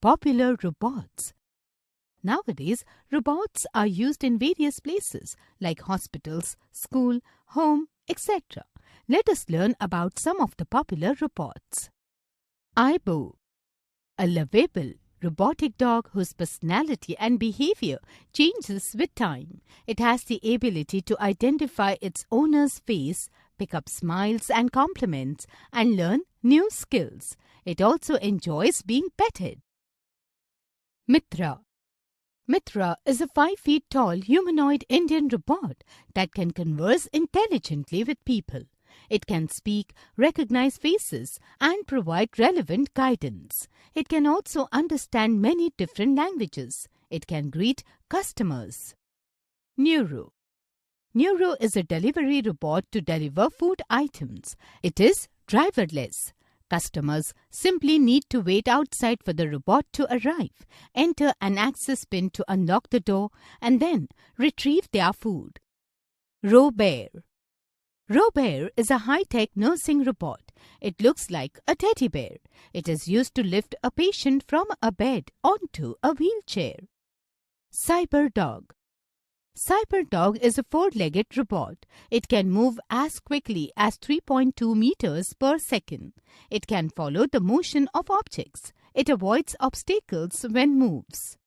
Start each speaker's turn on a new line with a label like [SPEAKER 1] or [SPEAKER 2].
[SPEAKER 1] Popular robots. Nowadays, robots are used in various places like hospitals, school, home, etc. Let us learn about some of the popular robots. 𝐂𝐤𝐚𝐬, a lovable robotic dog whose personality and behavior changes with time. It has the ability to identify its owner's face, pick up smiles and compliments, and learn new skills. It also enjoys being petted. 𝐂𝐤𝐚𝐬. 𝐂𝐤𝐚𝐬 is a 5 feet tall humanoid Indian robot that can converse intelligently with people. It can speak, recognize faces, and provide relevant guidance. It can also understand many different languages. It can greet customers. 𝐂𝐤𝐬. 𝐂𝐤𝐬 is a delivery robot to deliver food items. It is driverless. Customers simply need to wait outside for the robot to arrive, enter an access pin to unlock the door, and then retrieve their food. 𝐂𝐤𝐵ear. 𝐂𝐤𝐵ear is a high-tech nursing robot. It looks like a teddy bear. It is used to lift a patient from a bed onto a wheelchair. 𝐶YBERDOG. 𝐶YBERDOG is a 4-legged robot. It can move as quickly as 3.2 meters per second. It can follow the motion of objects. It avoids obstacles when moves.